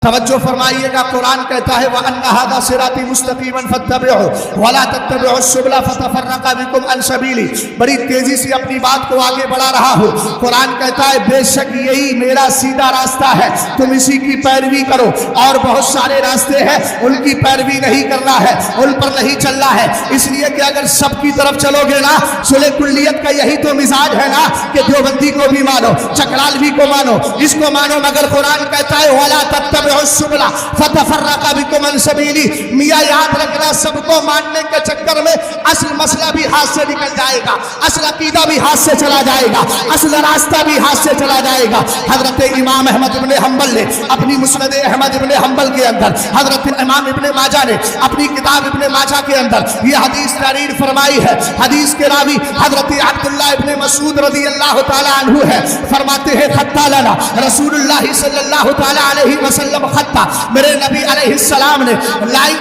توجہ فرمائیے گا، قرآن کہتا ہے وَأَنَّ هَذَا صِرَاطِي مُسْتَقِيمًا فَاتَّبِعُوهُ وَلَا تَتَّبِعُوا السُّبُلَ فَتَفَرَّقَ بِكُمْ عَنْ سَبِيلِهِ۔ بڑی تیزی سے اپنی بات کو آگے بڑھا رہا ہوں۔ قرآن کہتا ہے بے شک یہی میرا سیدھا راستہ ہے، تم اسی کی پیروی کرو، اور بہت سارے راستے ہیں ان کی پیروی نہیں کرنا ہے، ان پر نہیں چلنا ہے، اس لیے کہ اگر سب کی طرف چلو گے نا، صلح کلیت کا یہی تو مزاج ہے نا کہ دیوبندی کو بھی مانو، چکرالوی کو مانو، اس کو مانو، مگر قرآن کہتا ہے وَلَا تَتَّبِعُوا السُّبُلَ فَتَفَرَّقَ بِكُمْ عَنْ سَبِيلِهِ۔ میاں یاد رکھنا، سب کو ماننے کے چکر میں اصل مسئلہ بھی ہاتھ سے نکل جائے گا، اصل عقیدہ بھی ہاتھ سے چلا جائے گا، اصل راستہ بھی ہاتھ سے چلا جائے گا۔ حضرت امام احمد ابن حنبل نے اپنی مسند احمد ابن حنبل کے اندر، حضرت امام ابن ماجہ نے اپنی کتاب ابن ماجہ کے اندر یہ حدیث تحریر فرمائی ہے۔ حدیث کے راوی حضرت عبداللہ ابن مسعود رضی اللہ تعالی عنہ ہے، فرماتے ہیں خطا لنا رسول اللہ صلی اللہ تعالی علیہ وسلم خطا، میرے نبی علیہ السلام نے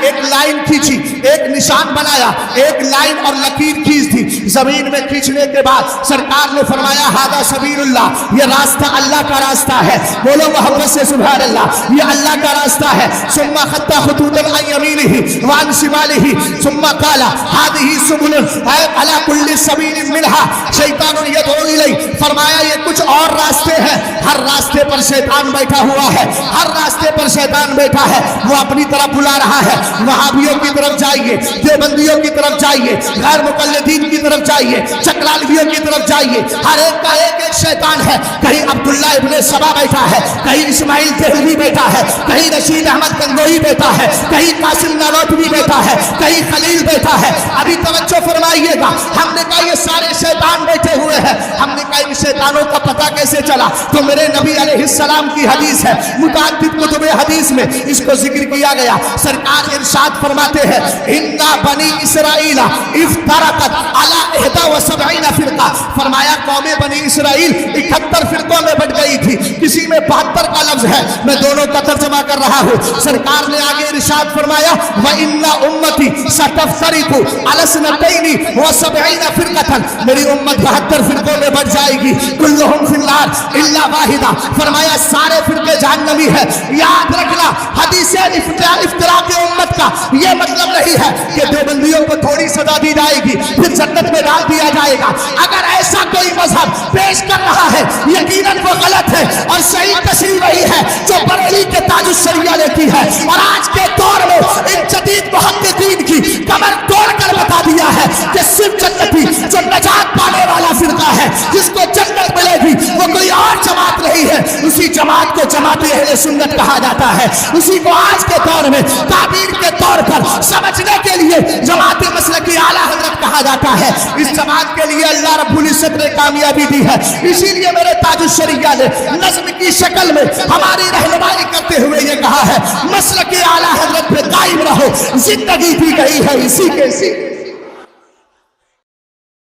ایک لائن کھینچی، ایک نشان بنایا، ایک لائن اور لکیر کھینچ دی زمین میں۔ کھینچنے کے بعد سرکار نے فرمایا ھذا سبیل اللہ، یہ راستہ اللہ کا راستہ ہے، بولو محبت سے سبحان اللہ، یہ اللہ کا راستہ ہے۔ ثم خط خطوطا عن یمینہ وعن شمالہ ثم قال هذه سبل على كل سبیل منها شیطان یدعو الیہ، فرمایا یہ کچھ اور راستے ہیں، ہر راستے پر شیطان بیٹھا ہوا ہے، ہر راستے پر شیطان بیٹھا ہے، وہ اپنی طرف بلا رہا ہے، وہابیوں کی طرف جائیے، دیوبندیوں کی طرف جائیے، غیر مقلدین کی طرف جائیے، چکرالویوں کی طرف جائیے، ہر ایک کا ایک ایک شیطان ہے۔ کہیں عبداللہ ابن سبا بیٹھا ہے، کہیں اسماعیل دہلوی بیٹھا ہے، کہیں رشید احمد گنگوہی بیٹھا ہے، کہیں قاسم نانوتوی بیٹھا ہے، کہیں خلیل بیٹھا ہے۔ ابھی توجہ فرمائیے گا، ہم نے کہا یہ سارے شیطان بیٹھے ہوئے ہیں، ہم نے کہا ان شیطانوں کا پتہ کیسے چلا؟ تو میرے نبی علیہ السلام کی حدیث ہے، متعدد کتب حدیث میں اس کو ذکر کیا گیا۔ سرکار ارشاد فرماتے ہیں اِنَّ بنی اسرائیل افترقت علی 71 فرقہ، فرمایا قوم بنی اسرائیل 71 فرقوں میں بٹ گئی تھی، کسی میں 72 کا لفظ ہے، میں دونوں کا ترجمہ کر رہا ہوں۔ سرکار نے آگے ارشاد فرمایا وَإِنَّ أُمَّتِي سَتَفْتَرِقُ عَلَى 72 فِرْقَةً، میری امت 72 فرقوں میں بٹ جائے گی، كُلُّهُمْ فِي النَّارِ إِلَّا وَاحِدًا، فرمایا سارے فرقے جہنمی ہیں۔ یاد رکھنا حدیث افتراق امت کا یہ مطلب نہیں ہے کہ دیوبندیوں کو تھوڑی سزا دی جائے گی پھر جنت میں ڈال دیا جائے گا۔ اگر ایسا کوئی مذہب پیش کر رہا ہے یقیناً وہ غلط ہے، اور صحیح تشریح وہی ہے جو بریلی کے تاج الشریعہ نے کی ہے، اور آج کے دور میں ان جدید محققین کی کمر توڑ کر بتا دیا ہے کہ صرف جنتی جو نجات پانے والا فرقہ ہے، جس کو جنت ملے گی، وہ کوئی اور جماعت نہیں ہے، اسی جماعت کو جماعت اہل سنت کہا جاتا ہے، اسی کو آج کے دور میں تعبیر کے طور پر سمجھنے کے لیے جماعت مسلکی اعلیٰ حضرت کہا جاتا ہے۔ اس جماعت کے لیے اللہ رب العزت نے کامیابی دی ہے، اسی لیے میرے تاج الشریعہ نے نظم کی شکل میں ہماری رہنمائی کرتے ہوئے یہ کہا ہے مسلک اعلیٰ حضرت پہ قائم رہو، زندگی دی گئی ہے اسی کے